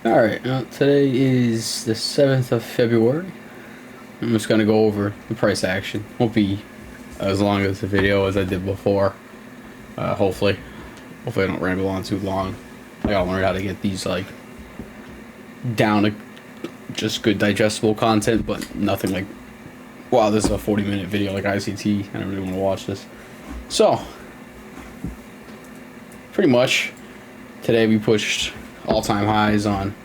Alright, today is the 7th of February. I'm just going to go over the price action. Won't be as long as the video as I did before. Hopefully. Hopefully I don't ramble on too long. I gotta learn how to get these, like, down to just good digestible content, but nothing like, wow, this is a 40-minute video like ICT. I don't really want to watch this. So, pretty much, today we pushed all-time highs on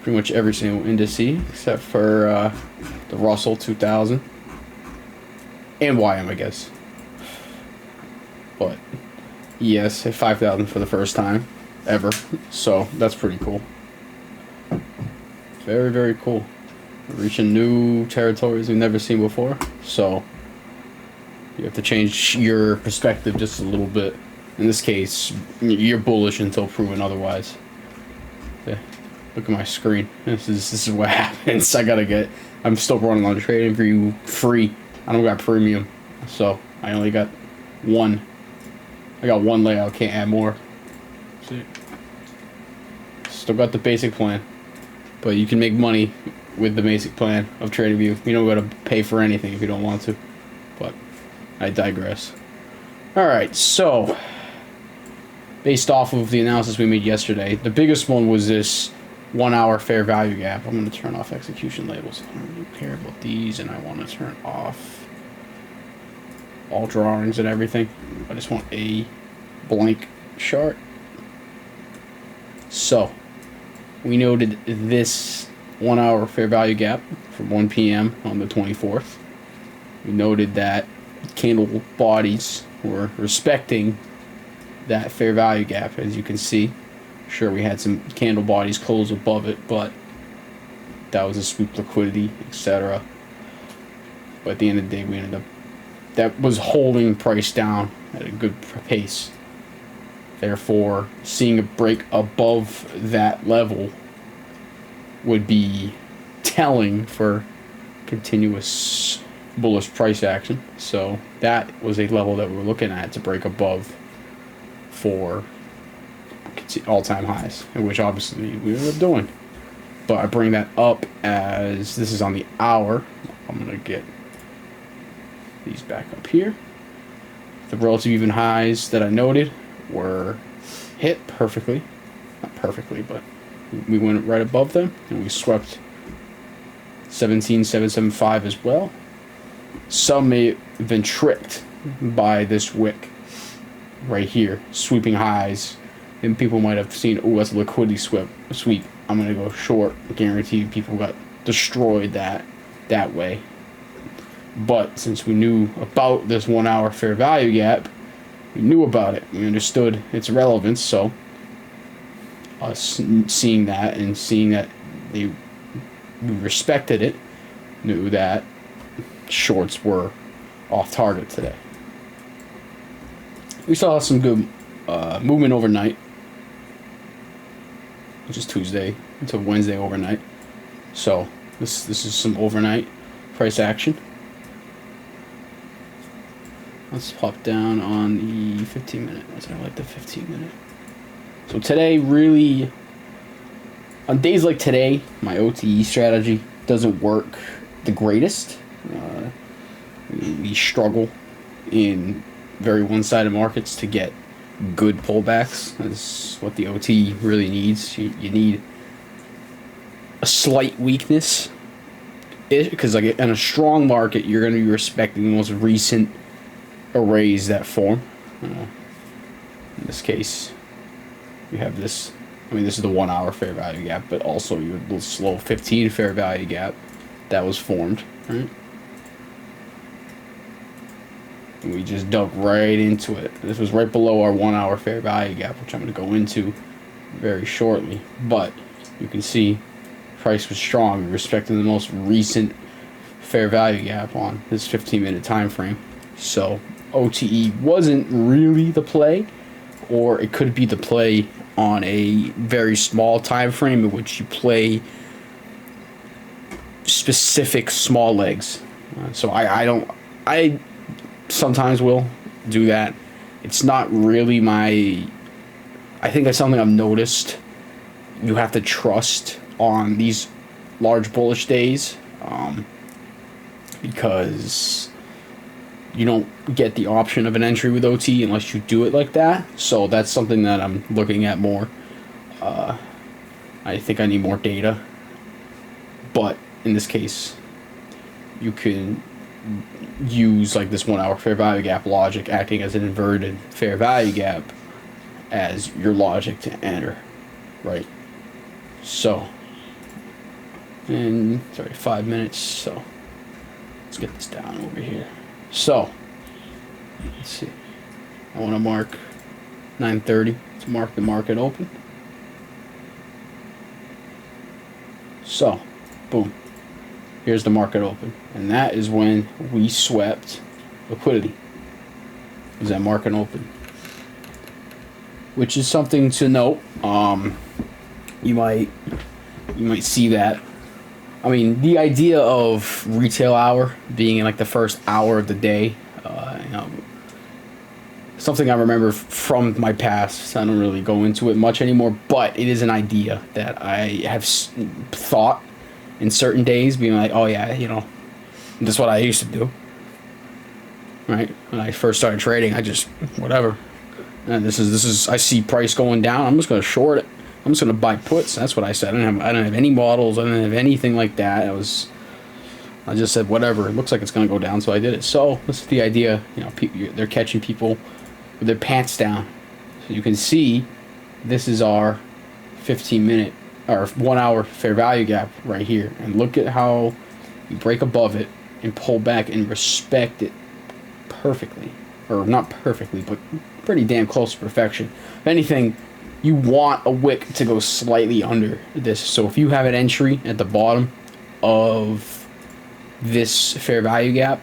pretty much every single indice except for the Russell 2000 and YM, I guess. But ES hit 5,000 for the first time ever, so that's pretty cool. Very, very cool. We're reaching new territories we've never seen before, so you have to change your perspective just a little bit. In this case, you're bullish until proven otherwise. Yeah. Look at my screen. This is what happens. I'm still running on TradingView free. I don't got premium, so I only got one. I got one layout. Can't add more. See, still got the basic plan, but you can make money with the basic plan of TradingView. You don't got to pay for anything if you don't want to. But I digress. All right, so based off of the analysis we made yesterday, the biggest one was this 1 hour fair value gap. I'm going to turn off execution labels. I don't really care about these, and I want to turn off all drawings and everything. I just want a blank chart. So, we noted this 1 hour fair value gap from 1 p.m. on the 24th. We noted that candle bodies were respecting that fair value gap, as you can see. Sure, we had some candle bodies close above it, but that was a sweep liquidity, etc. But at the end of the day, we ended up, that was holding price down at a good pace. Therefore, seeing a break above that level would be telling for continuous bullish price action. So that was a level that we were looking at to break above for all-time highs, which obviously we ended up doing. But I bring that up as this is on the hour. I'm going to get these back up here. The relative even highs that I noted were hit perfectly. Not perfectly, but we went right above them, and we swept 17,775 as well. Some may have been tricked by this wick right here, sweeping highs, and people might have seen, oh, that's a liquidity sweep. I'm going to go short. I guarantee you people got destroyed that way. But since we knew about this 1 hour fair value gap, we knew about it. We understood its relevance, so us seeing that and seeing that we respected it, knew that shorts were off target today. We saw some good movement overnight, which is Tuesday until Wednesday overnight. So this is some overnight price action. Let's pop down on the 15-minute. I like the 15-minute. So today, really, on days like today, my OTE strategy doesn't work the greatest. We struggle in very one-sided markets to get good pullbacks. That's what the OT really needs. You need a slight weakness, because like in a strong market, you're going to be respecting the most recent arrays that form. In this case, you have this. I mean, this is the 1 hour fair value gap, but also you have the slow 15 fair value gap that was formed, right? And we just dug right into it. This was right below our 1 hour fair value gap, which I'm going to go into very shortly. But you can see price was strong, respecting the most recent fair value gap on this 15-minute time frame. So OTE wasn't really the play, or it could be the play on a very small time frame in which you play specific small legs. So I sometimes will do that. It's not really my, I think that's something I've noticed you have to trust on these large bullish days, because you don't get the option of an entry with OT unless you do it like that. So that's something that I'm looking at more. I think I need more data, but in this case, you can use like this 1 hour fair value gap logic acting as an inverted fair value gap as your logic to enter, right? So, and sorry, 5 minutes. So let's get this down over here. So let's see. I want to mark 9:30 to mark the market open. So, boom. Here's the market open, and that is when we swept liquidity. Is that market open? Which is something to note. You might see that. I mean, the idea of retail hour being in like the first hour of the day, something I remember from my past. I don't really go into it much anymore, but it is an idea that I have thought in certain days, being like, oh yeah, this is what I used to do. Right? When I first started trading, I just, whatever. And this is I see price going down, I'm just going to short it. I'm just going to buy puts. That's what I said. I don't have any models. I didn't have anything like that. I just said, whatever. It looks like it's going to go down, so I did it. So this is the idea. They're catching people with their pants down. So you can see this is our 15-minute or 1 hour fair value gap right here. And look at how you break above it and pull back and respect it perfectly. Or not perfectly, but pretty damn close to perfection. If anything, you want a wick to go slightly under this. So if you have an entry at the bottom of this fair value gap,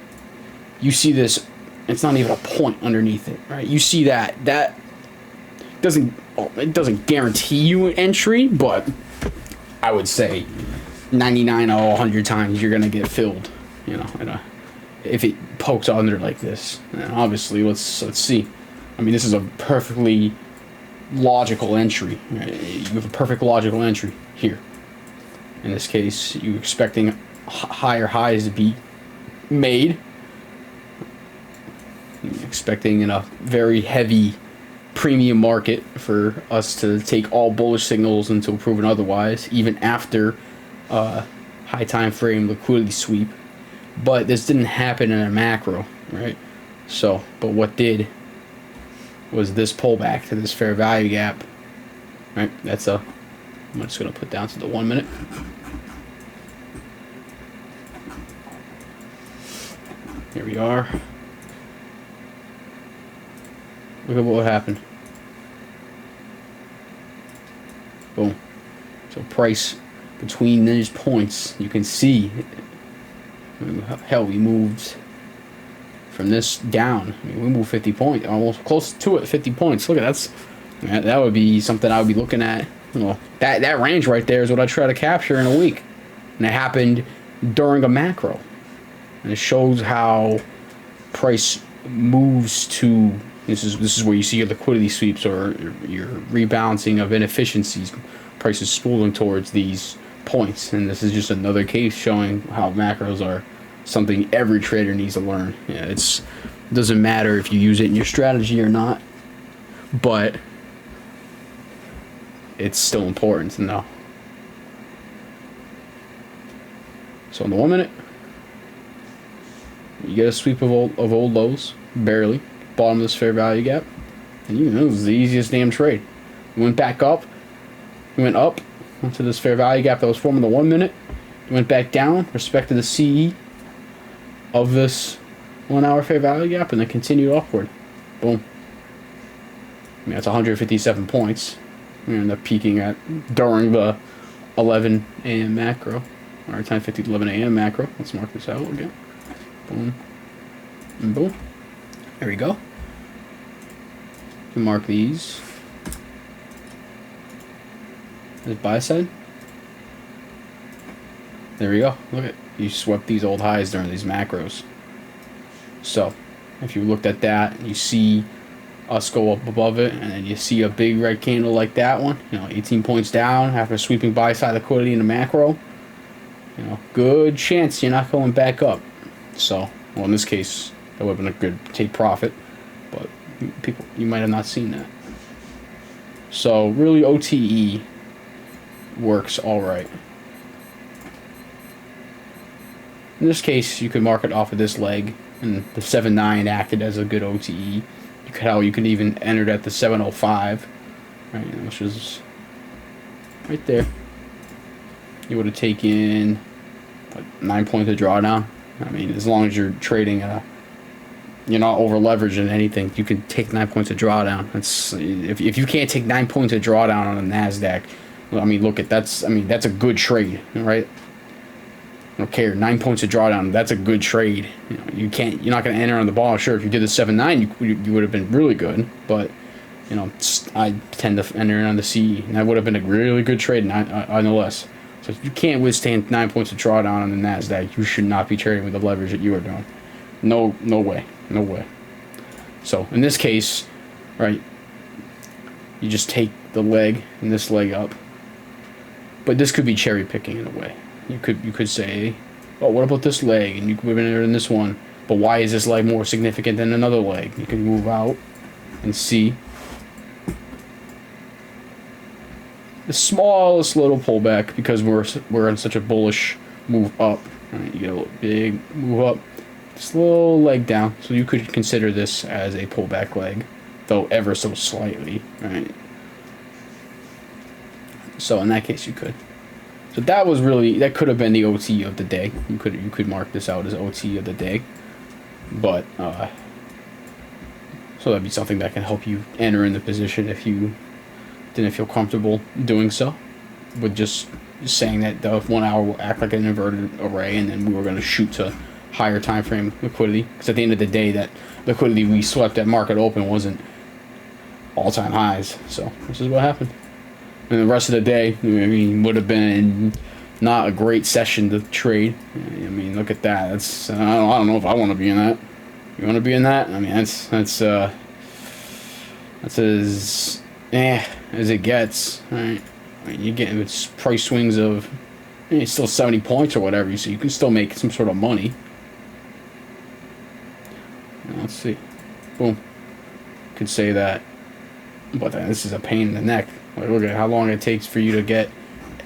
you see this, it's not even a point underneath it, right? You see that it doesn't guarantee you an entry, but I would say 99 out of 100 times you're gonna get filled, if it pokes under like this. And obviously, let's see. I mean, this is a perfectly logical entry. Right? You have a perfect logical entry here. In this case, you're expecting higher highs to be made. You're expecting in a very heavy premium market for us to take all bullish signals until proven otherwise, even after high time frame liquidity sweep. But this didn't happen in a macro, right? So, but what did was this pullback to this fair value gap, right? I'm just going to put down to the 1 minute. Here we are. Look at what happened. Boom. So price between these points, you can see, hell, we moved from this down. I mean, we moved 50 points, almost close to it, 50 points. Look at that would be something I would be looking at. That range right there is what I try to capture in a week. And it happened during a macro. And it shows how price moves to, this is where you see your liquidity sweeps or your rebalancing of inefficiencies. Price is spooling towards these points. And this is just another case showing how macros are something every trader needs to learn. It doesn't matter if you use it in your strategy or not, but it's still important to know. So in the 1 minute, you get a sweep of old lows, barely, bottom of this fair value gap, and it was the easiest damn trade. We went back up, we went up onto this fair value gap that was formed in the 1 minute, we went back down, respected the CE of this 1 hour fair value gap, and then continued upward. Boom. I mean, that's 157 points. We end up peaking at during the 11 a.m. macro, or 10:50 to 11 a.m. macro. Let's mark this out again. Boom. And boom. There we go. You can mark these as buy side. There we go. Look at, you swept these old highs during these macros. So if you looked at that, you see us go up above it, and then you see a big red candle like that one, 18 points down after sweeping buy side liquidity in the macro, good chance you're not going back up. So, well, in this case, that would have been a good take profit, but people, you might have not seen that. So, really, OTE works all right. In this case, you could mark it off of this leg, and the 7.9 acted as a good OTE. You could even enter it at the 7.05, right, which is right there. You would have taken 9 points of drawdown. I mean, as long as you're trading, you're not over leveraging anything, you can take 9 points of drawdown. That's if you can't take 9 points of drawdown on a Nasdaq, I mean, look at that's a good trade, right? I don't care. 9 points of drawdown. That's a good trade. You're not going to enter on the ball. Sure, if you did the 7.9, you would have been really good. But I tend to enter on the CE, and that would have been a really good trade, nonetheless. So if you can't withstand 9 points of drawdown on the Nasdaq, you should not be trading with the leverage that you are doing. No way, no way. So in this case, right, you just take the leg and this leg up. But this could be cherry picking in a way. You could say, oh, what about this leg? And you could move in this one. But why is this leg more significant than another leg? You can move out and see the smallest little pullback because we're in such a bullish move up. Right? You get a little big move up, just a little leg down. So you could consider this as a pullback leg, though ever so slightly. Right. So in that case, you could. So that could have been the OT of the day. You could mark this out as OT of the day, but so that'd be something that can help you enter in the position if you didn't feel comfortable doing so, with just saying that the 1 hour will act like an inverted array, and then we were going to shoot to higher time frame liquidity. Because at the end of the day, that liquidity we swept at market open wasn't all-time highs. So this is what happened. And the rest of the day, I mean, would have been not a great session to trade. I mean, look at that. That's I don't know if I want to be in that. You want to be in that? I mean, that's as as it gets, right? I mean, you get it's price swings of it's still 70 points or whatever, so you can still make some sort of money. Now, let's see. Boom. Could say that, but this is a pain in the neck. Like, look at how long it takes for you to get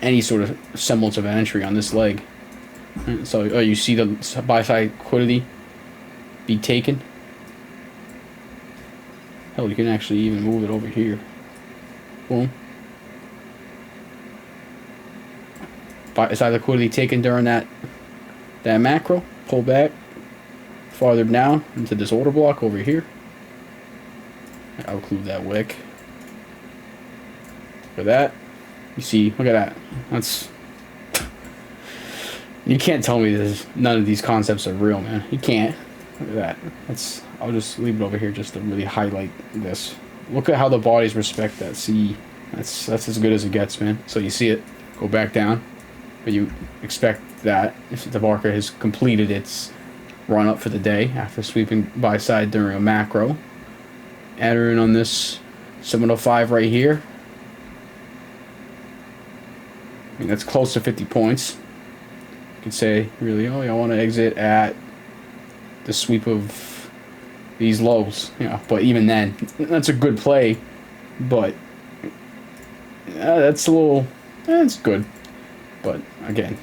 any sort of semblance of an entry on this leg. So, you see the buy side liquidity be taken. Hell, you can actually even move it over here. Boom. Buy side liquidity taken during that macro. Pull back farther down into this order block over here. I'll include that wick. For that, you see, look at that. That's, you can't tell me none of these concepts are real, man. You can't. Look at that. I'll just leave it over here just to really highlight this. Look at how the bodies respect that. See, that's as good as it gets, man. So you see it go back down, but you expect that if the market has completed its run up for the day after sweeping buy side during a macro, enter in on this 705 right here. I mean, that's close to 50 points. You could say, really, I want to exit at the sweep of these lows. But even then, that's a good play. But that's a little, it's good. But again,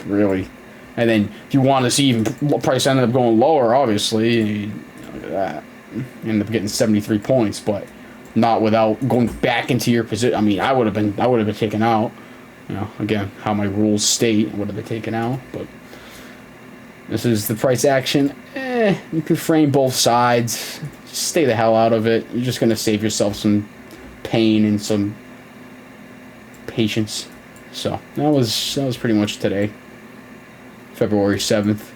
really. And then if you want to see even price ended up going lower, obviously, look at that. You end up getting 73 points, but not without going back into your position. I mean, I would have been taken out. Again, how my rules state, would have been taken out, but this is the price action. You can frame both sides. Just stay the hell out of it. You're just gonna save yourself some pain and some patience. So that was pretty much today, February 7th.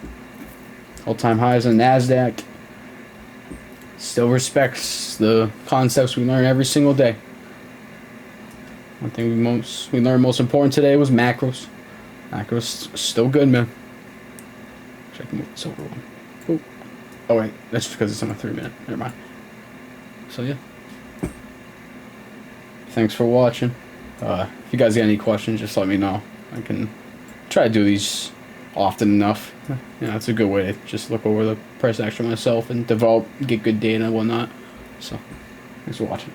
All-time highs on NASDAQ. Still respects the concepts we learn every single day. One thing we learned most important today was macros. Macros still good, man. Check the silver one. Oh wait, that's because it's on a 3 minute. Never mind. So yeah. Thanks for watching. If you guys got any questions, just let me know. I can try to do these often enough. It's a good way to just look over the price action myself and develop, get good data and whatnot. So, thanks for watching.